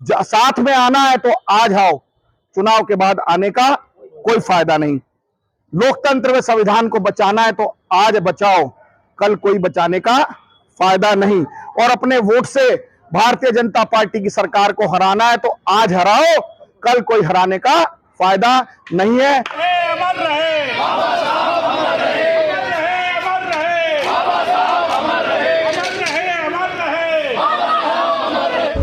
साथ में आना है तो आज आओ, चुनाव के बाद आने का कोई फायदा नहीं। लोकतंत्र में संविधान को बचाना है तो आज बचाओ, कल कोई बचाने का फायदा नहीं। और अपने वोट से भारतीय जनता पार्टी की सरकार को हराना है तो आज हराओ, कल कोई हराने का फायदा नहीं है। अमर रहे बाबा साहब, अमर रहे, अमर रहे, अमर रहे बाबा साहब, अमर रहे, अमर रहे, अमर रहे बाबा साहब, अमर रहे।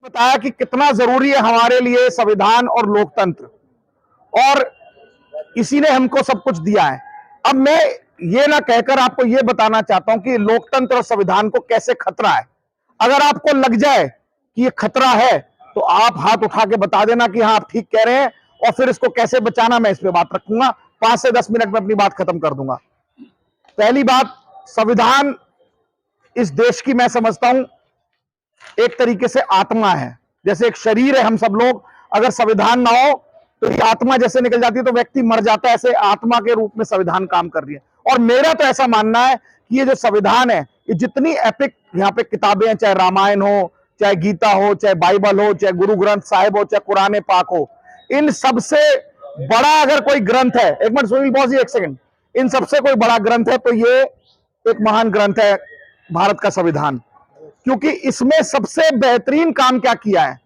बताया कि कितना जरूरी है हमारे लिए संविधान और लोकतंत्र, और इसी ने हमको सब कुछ दिया है। अब मैं ये ना कहकर आपको ये बताना चाहता हूं कि लोकतंत्र और संविधान को कैसे खतरा है। अगर आपको लग जाए कि ये खतरा है तो आप हाथ उठा के बता देना कि हाँ आप ठीक कह रहे हैं, और फिर इसको कैसे बचाना मैं इस पे बात रखूंगा। 5 से 10 मिनट में अपनी बात खत्म कर दूंगा। पहली बात, संविधान इस देश की मैं समझता हूं एक तरीके से आत्मा है। जैसे एक शरीर है हम सब लोग, अगर संविधान ना हो तो ये आत्मा जैसे निकल जाती है तो व्यक्ति मर जाता है, ऐसे आत्मा के रूप में संविधान काम कर रही है। और मेरा तो ऐसा मानना है कि ये जो संविधान है, ये जितनी एपिक यहाँ पे किताबें हैं, चाहे रामायण हो, चाहे गीता हो, चाहे बाइबल हो, चाहे गुरु ग्रंथ साहिब हो, चाहे कुरान पाक हो, इन सबसे बड़ा अगर कोई ग्रंथ है, एक मिनट सुनील बॉस जी एक सेकंड, इन सबसे कोई बड़ा ग्रंथ है तो ये एक महान ग्रंथ है भारत का संविधान। क्योंकि इसमें सबसे बेहतरीन काम क्या किया है,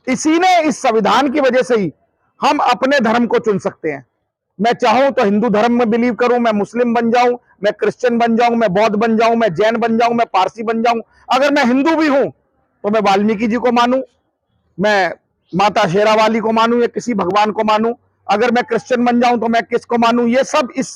इसी ने, इस संविधान की वजह से ही हम अपने धर्म को चुन सकते हैं। मैं चाहूं तो हिंदू धर्म में बिलीव करूं, मैं मुस्लिम बन जाऊं, मैं क्रिश्चियन बन जाऊं, मैं बौद्ध बन जाऊं, मैं जैन बन जाऊं, मैं पारसी बन जाऊं। अगर मैं हिंदू भी हूं तो मैं वाल्मीकि जी को मानूं, मैं माता शेरावाली को मानूं या किसी भगवान को मानूं। अगर मैं क्रिश्चियन बन जाऊं तो मैं किसको मानूं। ये सब इस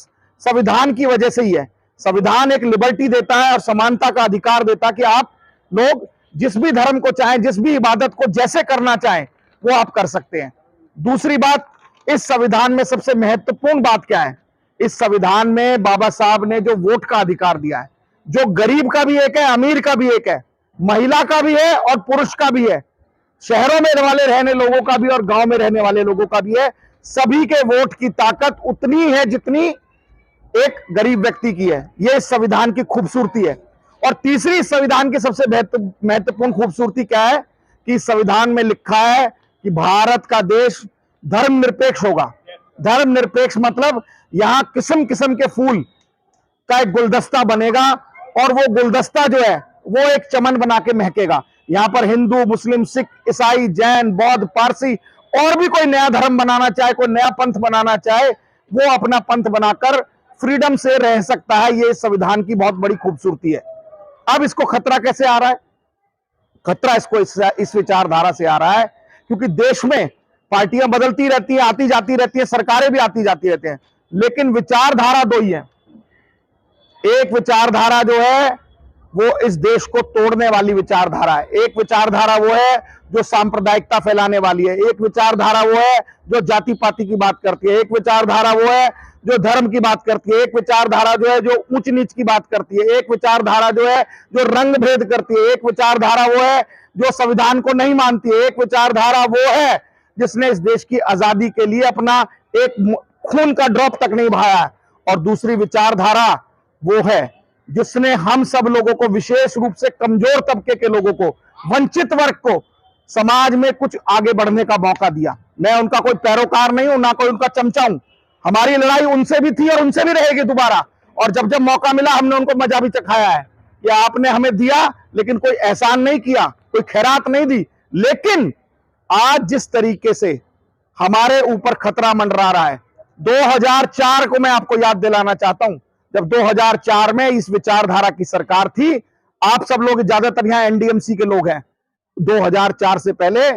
संविधान की वजह से ही है। संविधान एक लिबर्टी देता है और समानता का अधिकार देता है कि आप लोग जिस भी धर्म को चाहें, जिस भी इबादत को जैसे करना चाहें वो आप कर सकते हैं। दूसरी बात, इस संविधान में सबसे महत्वपूर्ण बात क्या है, इस संविधान में बाबा साहब ने जो वोट का अधिकार दिया है, जो गरीब का भी एक है, अमीर का भी एक है, महिला का भी है और पुरुष का भी है, शहरों में वाले रहने लोगों का भी और गांव में रहने वाले लोगों का भी है। सभी के वोट की ताकत उतनी है जितनी एक गरीब व्यक्ति की है। यह इस संविधान की खूबसूरती है। और तीसरी, इस संविधान की सबसे महत्वपूर्ण खूबसूरती क्या है कि इस संविधान में लिखा है कि भारत का देश धर्मनिरपेक्ष होगा। धर्मनिरपेक्ष मतलब यहां किस्म किस्म के फूल का एक गुलदस्ता बनेगा और वो गुलदस्ता जो है वो एक चमन बना के महकेगा। यहां पर हिंदू, मुस्लिम, सिख, ईसाई, जैन, बौद्ध, पारसी और भी कोई नया धर्म बनाना चाहे, कोई नया पंथ बनाना चाहे, वो अपना पंथ बनाकर फ्रीडम से रह सकता है। ये संविधान की बहुत बड़ी खूबसूरती है। अब इसको खतरा कैसे आ रहा है? खतरा इसको इस विचारधारा से आ रहा है क्योंकि देश में पार्टियां बदलती रहती हैं, आती जाती रहती हैं, सरकारें भी आती जाती रहती हैं, लेकिन विचारधारा दो ही है। एक विचारधारा जो है वो इस देश को तोड़ने वाली विचारधारा है। एक विचारधारा वो है जो सांप्रदायिकता फैलाने वाली है। एक विचारधारा वो है जो जाति पाति की बात करती है। एक विचारधारा वो है जो धर्म की बात करती है। एक विचारधारा जो है जो ऊंच नीच की बात करती है। एक विचारधारा जो है जो रंग भेद करती है। एक विचारधारा वो है जो संविधान को नहीं मानती है। एक विचारधारा वो है जिसने इस देश की आजादी के लिए अपना एक खून का ड्रॉप तक नहीं बहाया है। और दूसरी विचारधारा वो है जिसने हम सब लोगों को, विशेष रूप से कमजोर तबके के लोगों को, वंचित वर्ग को समाज में कुछ आगे बढ़ने का मौका दिया। मैं उनका कोई पैरोकार नहीं हूं, ना कोई उनका चमचा हूं। हमारी लड़ाई उनसे भी थी और उनसे भी रहेगी दोबारा। और जब जब मौका मिला हमने उनको मजा भी चखाया है कि आपने हमें दिया लेकिन कोई एहसान नहीं किया, कोई खैरात नहीं दी। लेकिन आज जिस तरीके से हमारे ऊपर खतरा मंडरा रहा है, 2004 को मैं आपको याद दिलाना चाहता हूं, जब 2004 में इस विचारधारा की सरकार थी, आप सब लोग, ज्यादातर यहां एनडीएमसी के लोग हैं, 2004 से पहले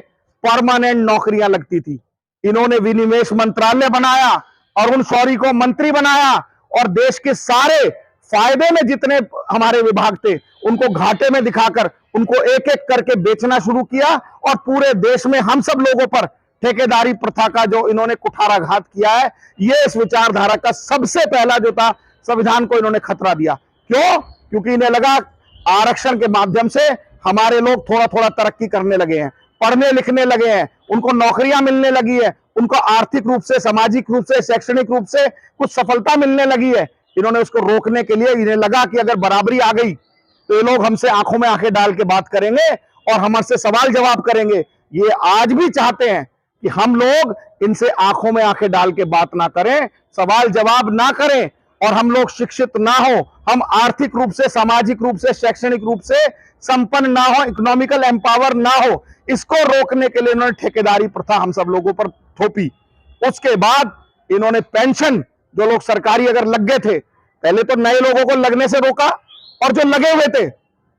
परमानेंट नौकरियां लगती थी। इन्होंने विनिवेश मंत्रालय बनाया और उन शौरी को मंत्री बनाया और देश के सारे फायदे में जितने हमारे विभाग थे उनको घाटे में दिखाकर उनको एक एक करके बेचना शुरू किया और पूरे देश में हम सब लोगों पर ठेकेदारी प्रथा का जो इन्होंने कुठाराघात किया है, ये इस विचारधारा का सबसे पहला जो था, संविधान को इन्होंने खतरा दिया। क्यों? क्योंकि इन्हें लगा आरक्षण के माध्यम से हमारे लोग थोड़ा थोड़ा तरक्की करने लगे हैं, पढ़ने लिखने लगे हैं, उनको नौकरियां मिलने लगी है, उनको आर्थिक रूप से, सामाजिक रूप से, शैक्षणिक रूप से कुछ सफलता मिलने लगी है। इन्होंने उसको रोकने के लिए इन्हें लगा कि अगर बराबरी आ गई तो ये लोग हमसे आंखों में आंखें डाल के बात करेंगे और हमसे सवाल जवाब करेंगे। ये आज भी चाहते हैं कि हम लोग इनसे आंखों में आंखें डाल के बात ना करें, सवाल जवाब ना करें और हम लोग शिक्षित ना हो, हम आर्थिक रूप से, सामाजिक रूप से, शैक्षणिक रूप से संपन्न ना हो, इकोनॉमिकल एम्पावर ना हो। इसको रोकने के लिए इन्होंने ठेकेदारी प्रथा हम सब लोगों पर थोपी। उसके बाद इन्होंने पेंशन, जो लोग सरकारी अगर लग गए थे, पहले तो नए लोगों को लगने से रोका और जो लगे हुए थे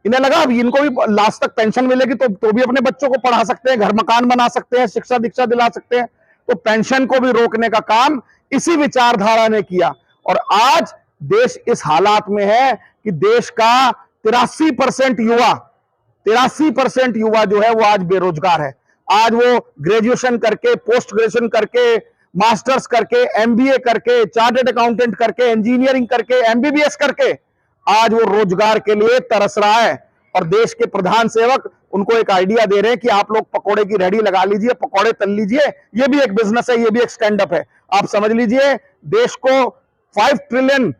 इन्हें लगा अब इनको भी लास्ट तक पेंशन मिलेगी तो भी अपने बच्चों को पढ़ा सकते हैं, घर मकान बना सकते हैं, शिक्षा दीक्षा दिला सकते हैं। तो पेंशन को भी रोकने का काम इसी विचारधारा ने किया और आज देश इस हालात में है कि देश का 83% युवा जो है वो आज बेरोजगार है। आज वो ग्रेजुएशन करके, पोस्ट ग्रेजुएशन करके, मास्टर्स करके, एमबीए करके, चार्टर्ड अकाउंटेंट करके, इंजीनियरिंग करके, एमबीबीएस करके आज वो रोजगार के लिए तरस रहा है। और देश के प्रधान सेवक उनको एक आइडिया दे रहे हैं कि आप लोग पकोड़े की रेहड़ी लगा लीजिए, पकोड़े तल लीजिए, ये भी एक बिजनेस है, ये भी एक स्टैंड अप है। आप समझ लीजिए, देश को 5 ट्रिलियन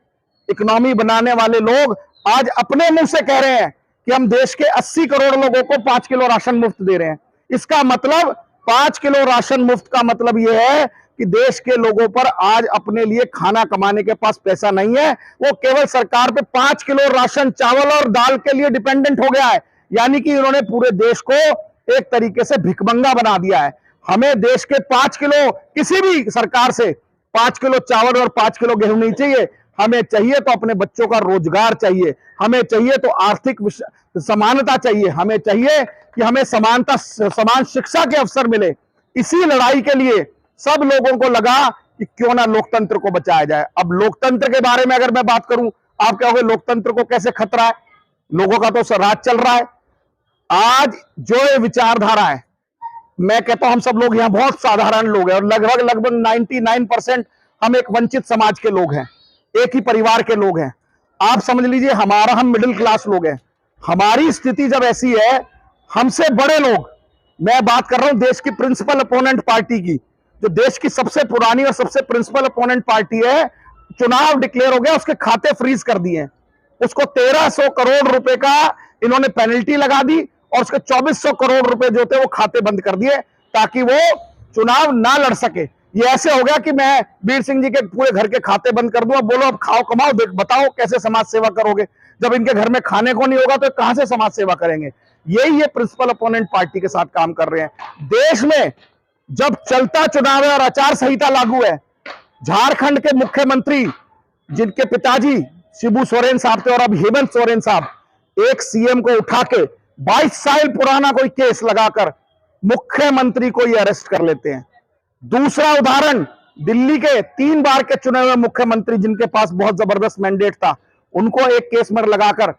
इकोनॉमी बनाने वाले लोग आज अपने मुंह से कह रहे हैं कि हम देश के 80 करोड़ लोगों को 5 किलो राशन मुफ्त दे रहे हैं। इसका मतलब 5 किलो राशन मुफ्त का मतलब यह है कि देश के लोगों पर आज अपने लिए खाना कमाने के पास पैसा नहीं है, वो केवल सरकार पे 5 किलो राशन, चावल और दाल के लिए डिपेंडेंट हो गया है। यानी कि इन्होंने पूरे देश को एक तरीके से भिखमंगा बना दिया है। हमें देश के 5 किलो, किसी भी सरकार से 5 किलो चावल और 5 किलो गेहूं नहीं चाहिए। हमें चाहिए तो अपने बच्चों का रोजगार चाहिए, हमें चाहिए तो आर्थिक समानता चाहिए, हमें चाहिए कि हमें समान शिक्षा के अवसर मिले। इसी लड़ाई के लिए सब लोगों को लगा कि क्यों ना लोकतंत्र को बचाया जाए। अब लोकतंत्र के बारे में अगर मैं बात करूं, आप कहोगे लोकतंत्र को कैसे खतरा है, लोगों का तो राज चल रहा है। आज जो ये विचारधारा है, मैं कहता हूं हम सब लोग यहां बहुत साधारण लोग हैं और लगभग 99% हम एक वंचित समाज के लोग हैं, एक ही परिवार के लोग हैं। आप समझ लीजिए हम मिडिल क्लास लोग हैं। हमारी स्थिति जब ऐसी है, हमसे बड़े लोग, मैं बात कर रहा हूं देश की प्रिंसिपल अपोनेंट पार्टी की, जो देश की सबसे पुरानी और सबसे प्रिंसिपल अपोनेंट पार्टी है, चुनाव डिक्लेयर हो गया, उसके खाते फ्रीज कर दिए, उसको 1300 करोड़ रुपए का इन्होंने पेनल्टी लगा दी और उसके 2400 करोड़ रुपए जो थे वो खाते बंद कर दिए ताकि वो चुनाव ना लड़ सके। ये ऐसे हो गया कि मैं वीर सिंह जी के पूरे घर के खाते बंद कर दूं, अब बोलो अब खाओ कमाओ, बताओ कैसे समाज सेवा करोगे। जब इनके घर में खाने को नहीं होगा तो कहां से समाज सेवा करेंगे। यही ये प्रिंसिपल अपोनेंट पार्टी के साथ काम कर रहे हैं। देश में जब चलता चुनाव है और आचार संहिता लागू है, झारखंड के मुख्यमंत्री जिनके पिताजी शिबू सोरेन साहब थे और अब हेमंत सोरेन साहब, एक सीएम को उठा के 22 साल पुराना कोई केस लगाकर मुख्यमंत्री को ये अरेस्ट कर लेते हैं। दूसरा उदाहरण, दिल्ली के 3 बार के चुने हुए मुख्यमंत्री जिनके पास बहुत जबरदस्त मैंडेट था, उनको एक केस में लगाकर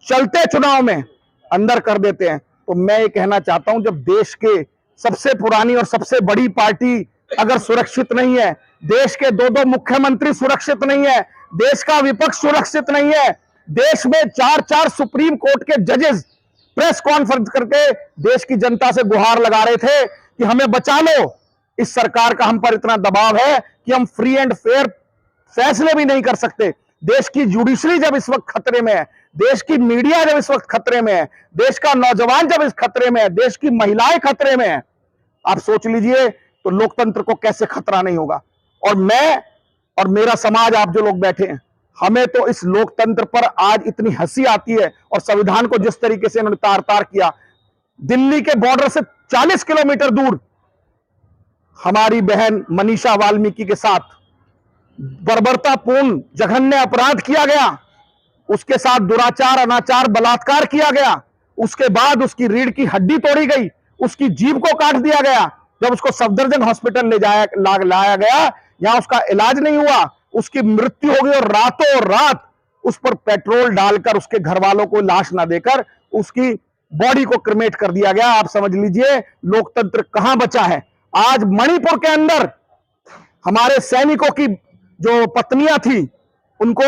चलते चुनाव में अंदर कर देते हैं। तो मैं ये कहना चाहता हूं, जब देश के सबसे पुरानी और सबसे बड़ी पार्टी अगर सुरक्षित नहीं है, देश के 2-2 मुख्यमंत्री सुरक्षित नहीं है, देश का विपक्ष सुरक्षित नहीं है, देश में 4-4 सुप्रीम कोर्ट के जजेस प्रेस कॉन्फ्रेंस करके देश की जनता से गुहार लगा रहे थे कि हमें बचा लो, इस सरकार का हम पर इतना दबाव है कि हम फ्री एंड फेयर फैसले भी नहीं कर सकते। देश की जुडिशरी जब इस वक्त खतरे में है, देश की मीडिया जब इस वक्त खतरे में है, देश का नौजवान जब इस खतरे में है, देश की महिलाएं खतरे में है, आप सोच लीजिए तो लोकतंत्र को कैसे खतरा नहीं होगा। और मैं और मेरा समाज, आप जो लोग बैठे हैं, हमें तो इस लोकतंत्र पर आज इतनी हंसी आती है और संविधान को जिस तरीके से इन्होंने तार तार किया। दिल्ली के बॉर्डर से 40 किलोमीटर दूर हमारी बहन मनीषा वाल्मीकि के साथ बर्बरतापूर्ण जघन्य अपराध किया गया, उसके साथ दुराचार, अनाचार, बलात्कार किया गया, उसके बाद उसकी रीढ़ की हड्डी तोड़ी गई, उसकी जीभ को काट दिया गया। जब उसको सफदरजंग हॉस्पिटल लाया गया, यहां उसका इलाज नहीं हुआ, उसकी मृत्यु हो गई और रातों रात उस पर पेट्रोल डालकर उसके घर वालों को लाश ना देकर उसकी बॉडी को क्रिमेट कर दिया गया। आप समझ लीजिए लोकतंत्र कहां बचा है। आज मणिपुर के अंदर हमारे सैनिकों की जो पत्नियां थी, उनको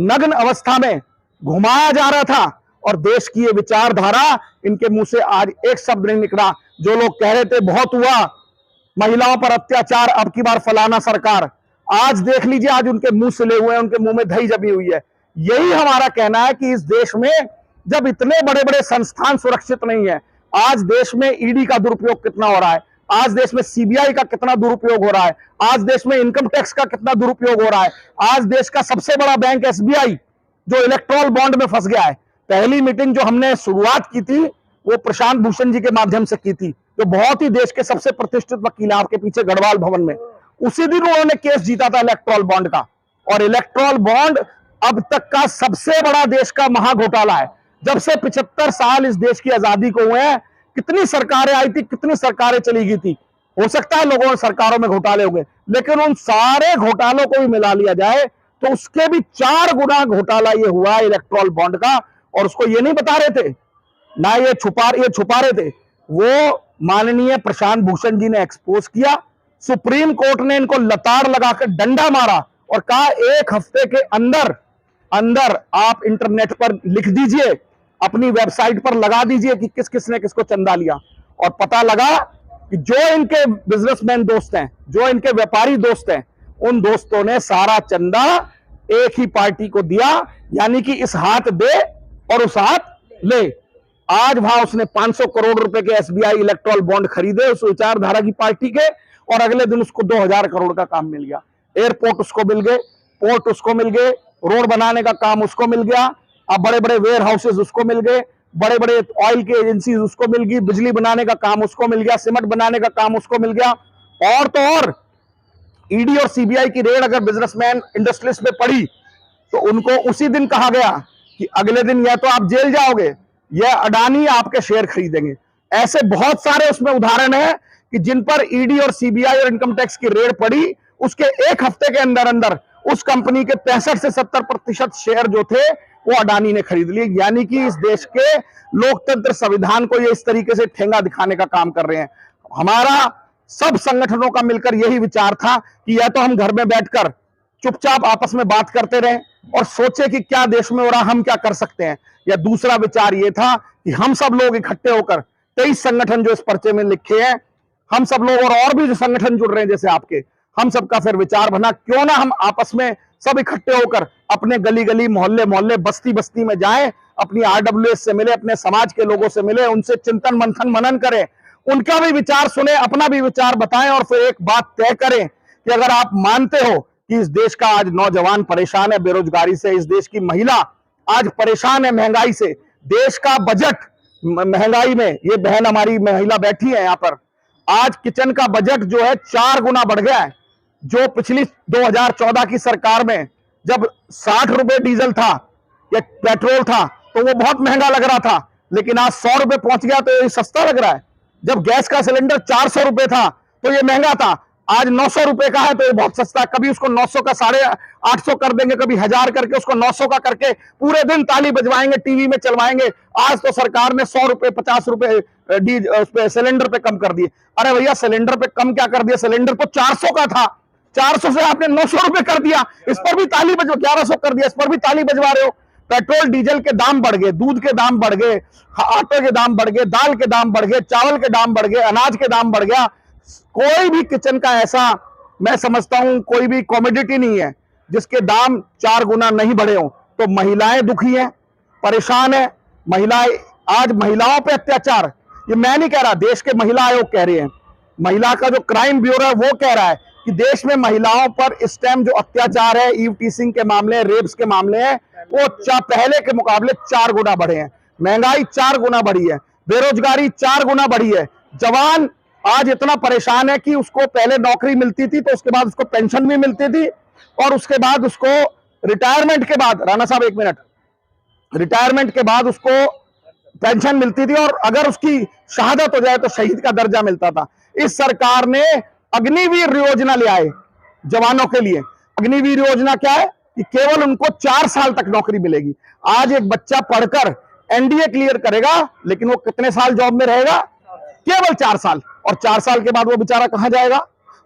नग्न अवस्था में घुमाया जा रहा था और देश की ये विचारधारा, इनके मुंह से आज एक शब्द नहीं निकला। जो लोग कह रहे थे बहुत हुआ, महिलाओं पर अत्याचार, अब की बार फलाना सरकार। आज देख लीजिए, आज उनके मुंह सिले हुए हैं, उनके मुंह में दही जमी हुई है। यही हमारा कहना है कि इस देश में जब इतने बड़े बड़े संस्थान सुरक्षित नहीं है, आज देश में ईडी का दुरुपयोग कितना हो रहा है, आज देश में सीबीआई का कितना दुरुपयोग हो रहा है, आज देश में इनकम टैक्स का कितना दुरुपयोग हो रहा है, आज देश का सबसे बड़ा बैंक एसबीआई जो इलेक्ट्रॉल बॉन्ड में फंस गया है। पहली मीटिंग जो हमने शुरुआत की थी वो प्रशांत भूषण जी के माध्यम से की थी, जो बहुत ही देश के सबसे प्रतिष्ठित वकील हैं आपके पीछे गढ़वाल भवन में। उसी दिन उन्होंने केस जीता था इलेक्ट्रॉल बॉन्ड का, और इलेक्ट्रॉल बॉन्ड अब तक का सबसे बड़ा देश का महाघोटाला है। जब से 75 साल इस देश की आजादी को हुए हैं, कितनी सरकारें आई थी, कितनी सरकारें चली गई थी। हो सकता है लोगों सरकारों में घोटाले हो गए, लेकिन उन सारे घोटालों को भी मिला लिया जाए तो उसके भी 4 गुना घोटाला ये हुआ है इलेक्ट्रॉल बॉन्ड का। और उसको ये नहीं बता रहे थे ना, ये छुपा रहे थे, वो माननीय प्रशांत भूषण जी ने एक्सपोज किया। सुप्रीम कोर्ट ने इनको लताड़ लगाकर डंडा मारा और कहा 1 हफ्ते के अंदर अंदर आप इंटरनेट पर लिख दीजिए, अपनी वेबसाइट पर लगा दीजिए कि किस किसने किसको चंदा लिया। और पता लगा कि जो इनके बिजनेसमैन दोस्त हैं, जो इनके व्यापारी दोस्त हैं, उन दोस्तों ने सारा चंदा एक ही पार्टी को दिया, यानी कि इस हाथ दे और उस हाथ ले। आज वहां उसने 500 करोड़ रुपए के एसबीआई इलेक्ट्रॉल बॉन्ड खरीदे उस विचारधारा की पार्टी के, और अगले दिन उसको 2000 करोड़ का काम मिल गया। एयरपोर्ट उसको मिल गए, पोर्ट उसको मिल गए, रोड बनाने का काम उसको मिल गया, अब बड़े बड़े वेयर हाउसेज उसको मिल गए, बड़े बड़े ऑयल की एजेंसीज उसको मिल गई, बिजली बनाने का काम उसको मिल गया, सीमेंट बनाने का काम उसको मिल गया। और तो और ईडी और सीबीआई की रेड अगर बिजनेसमैन इंडस्ट्रियलिस्ट में पड़ी तो उनको उसी दिन कहा गया कि अगले दिन या तो आप जेल जाओगे या अडानी आपके शेयर खरीदेंगे। ऐसे बहुत सारे उसमें उदाहरण हैं कि जिन पर ईडी और सीबीआई और इनकम टैक्स की रेड पड़ी, उसके 1 हफ्ते के अंदर अंदर उस कंपनी के 65 से 70% शेयर जो थे वो अडानी ने खरीद लिए। यानी कि इस देश के लोकतंत्र संविधान को ये इस तरीके से ठेंगा दिखाने का काम कर रहे हैं। हमारा सब संगठनों का मिलकर यही विचार था कि या तो हम घर में बैठकर चुपचाप आपस में बात करते रहें और सोचे कि क्या देश में हो रहा, हम क्या कर सकते हैं, या दूसरा विचार ये था कि हम सब लोग इकट्ठे होकर 23 संगठन जो इस पर्चे में लिखे हैं, हम सब लोग और भी जो संगठन जुड़ रहे हैं जैसे आपके, हम सबका फिर विचार बना क्यों ना हम आपस में सब इकट्ठे होकर अपने गली गली, मोहल्ले मोहल्ले, बस्ती बस्ती में जाएं, अपनी आरडब्ल्यूएस से मिले, अपने समाज के लोगों से मिले, उनसे चिंतन मंथन मनन करें, उनका भी विचार सुने, अपना भी विचार बताएं और फिर एक बात तय करें कि अगर आप मानते हो कि इस देश का आज नौजवान परेशान है बेरोजगारी से, इस देश की महिला आज परेशान है महंगाई से, देश का बजट महंगाई में, ये बहन हमारी महिला बैठी है यहाँ पर, आज किचन का बजट जो है 4 गुना बढ़ गया है। जो पिछली 2014 की सरकार में जब 60 रुपए डीजल था या पेट्रोल था तो वो बहुत महंगा लग रहा था, लेकिन आज 100 रुपए पहुंच गया तो ये सस्ता लग रहा है। जब गैस का सिलेंडर 400 रुपए था तो ये महंगा था, आज 900 रुपए का है तो ये बहुत सस्ता है। कभी उसको 900 का 850 कर देंगे, कभी 1000 करके उसको 900 का करके पूरे दिन ताली बजवाएंगे, टीवी में चलवाएंगे। आज तो सरकार ने 100 रुपए 50 रुपए उस पे सिलेंडर पे कम कर दिए। अरे भैया सिलेंडर पे कम क्या कर दिया, सिलेंडर तो 400 का था, 400 से आपने 900 रुपए कर दिया, इस पर भी ताली बजवा, 1100 कर दिया, इस पर भी ताली बजवा रहे हो। पेट्रोल डीजल के दाम बढ़ गए, दूध के दाम बढ़ गए, आटे के दाम बढ़ गए, दाल के दाम बढ़ गए, चावल के दाम बढ़ गए, अनाज के दाम बढ़ गया। कोई भी किचन का ऐसा मैं समझता हूं कोई भी कॉमोडिटी नहीं है जिसके दाम 4 गुना नहीं बढ़े हो। तो महिलाएं दुखी हैं, परेशान है, महिलाएं आज महिलाओं पे अत्याचार, ये मैं नहीं कह रहा, देश के महिला आयोग कह रहे हैं, महिला का जो क्राइम ब्यूरो है वो कह रहा है कि देश में महिलाओं पर इस टाइम जो अत्याचार है, ईव टीसिंग के मामले, रेप्स के मामले हैं, वो पहले के मुकाबले 4 गुना बढ़े हैं। महंगाई 4 गुना बढ़ी है, बेरोजगारी 4 गुना बढ़ी है। जवान आज इतना परेशान है कि उसको पहले नौकरी मिलती थी तो उसके बाद उसको पेंशन भी मिलती थी, और उसके बाद उसको रिटायरमेंट के बाद, राणा साहब 1 मिनट, रिटायरमेंट के बाद उसको पेंशन मिलती थी, और अगर उसकी शहादत हो जाए तो शहीद का दर्जा मिलता था। इस सरकार ने अग्निवीर योजना ले आए जवानों के लिए। अग्निवीर योजना क्या है कि केवल उनको 4 साल तक नौकरी मिलेगी। आज एक बच्चा पढ़कर एनडीए क्लियर करेगा, लेकिन वो कितने साल जॉब में रहेगा, केवल 4 साल, और 4 साल के बाद वो बेचारा कहां जाएगा,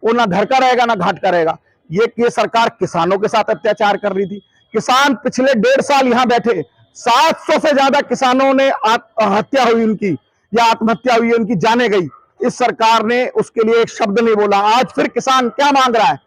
वो ना घर का रहेगा ना घाट का रहेगा। ये सरकार किसानों के साथ अत्याचार कर रही थी। किसान पिछले 1.5 साल यहां बैठे, 700 से ज्यादा किसानों ने हत्या हुई उनकी, या आत्महत्या हुई उनकी, जाने गई। इस सरकार ने उसके लिए एक शब्द नहीं बोला। आज फिर किसान क्या मांग रहा है?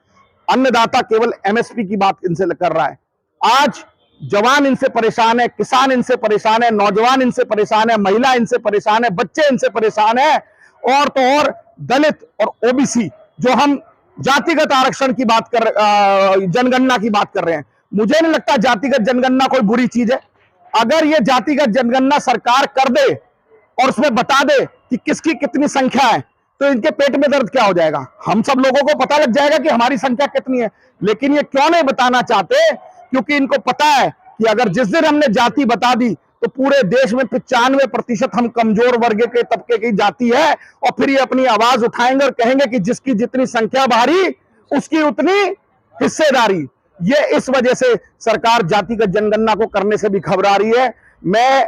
अन्नदाता केवल एमएसपी की बात इनसे कर रहा है। आज जवान इनसे परेशान है, किसान इनसे परेशान है, नौजवान इनसे परेशान है, महिला इनसे परेशान है, बच्चे इनसे परेशान है, और तो और दलित और ओबीसी, जो हम जातिगत आरक्षण की बात कर, जनगणना की बात कर रहे हैं। मुझे नहीं लगता जातिगत जनगणना कोई बुरी चीज है। अगर ये जातिगत जनगणना सरकार कर दे और उसमें बता दे कि किसकी कितनी संख्या है, तो इनके पेट में दर्द क्या हो जाएगा? हम सब लोगों को पता लग जाएगा कि हमारी संख्या कितनी है। लेकिन ये क्यों नहीं बताना चाहते? क्योंकि इनको पता है कि अगर जिस दिन हमने जाति बता दी तो पूरे देश में 95% हम कमजोर वर्ग के तबके की जाति है, और फिर ये अपनी आवाज उठाएंगे और कहेंगे कि जिसकी जितनी संख्या भारी उसकी उतनी हिस्सेदारी। ये इस वजह से सरकार जातिगत जनगणना को करने से भी घबरा रही है। मैं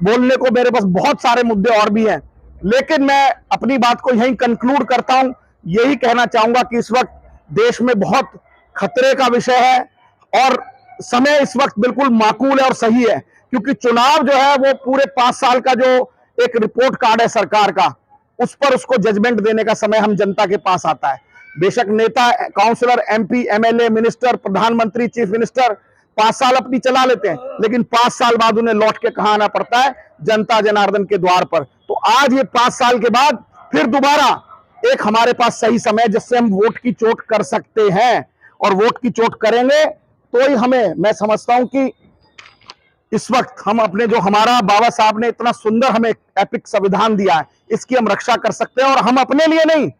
बोलने को मेरे पास बहुत सारे मुद्दे और भी हैं, लेकिन मैं अपनी बात को यहीं कंक्लूड करता हूं। यही कहना चाहूंगा कि इस वक्त देश में बहुत खतरे का विषय है, और समय इस वक्त बिल्कुल माकूल है और सही है, क्योंकि चुनाव जो है वो पूरे 5 साल का जो एक रिपोर्ट कार्ड है सरकार का, उस पर उसको जजमेंट देने का समय हम जनता के पास आता है। बेशक नेता, काउंसलर, एमपी, एमएलए, मिनिस्टर, प्रधानमंत्री, चीफ मिनिस्टर 5 साल अपनी चला लेते हैं, लेकिन 5 साल बाद उन्हें लौट के कहां आना पड़ता है? जनता जनार्दन के द्वार पर। तो आज ये 5 साल के बाद फिर दोबारा एक हमारे पास सही समय, जिससे हम वोट की चोट कर सकते हैं, और वोट की चोट करेंगे तो ही हमें, मैं समझता हूं कि इस वक्त हम अपने, जो हमारा बाबा साहब ने इतना सुंदर हमें एपिक संविधान दिया है, इसकी हम रक्षा कर सकते हैं। और हम अपने लिए नहीं,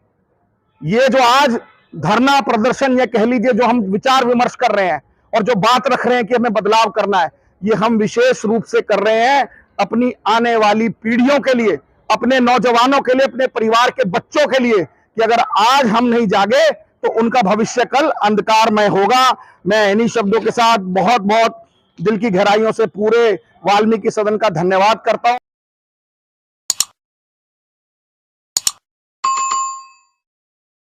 ये जो आज धरना प्रदर्शन, या कह लीजिए जो हम विचार विमर्श कर रहे हैं और जो बात रख रहे हैं कि हमें बदलाव करना है, ये हम विशेष रूप से कर रहे हैं अपनी आने वाली पीढ़ियों के लिए, अपने नौजवानों के लिए, अपने परिवार के बच्चों के लिए, कि अगर आज हम नहीं जागे तो उनका भविष्य कल अंधकारमय होगा। मैं इन्हीं शब्दों के साथ बहुत बहुत दिल की गहराइयों से पूरे वाल्मीकि सदन का धन्यवाद करता हूं।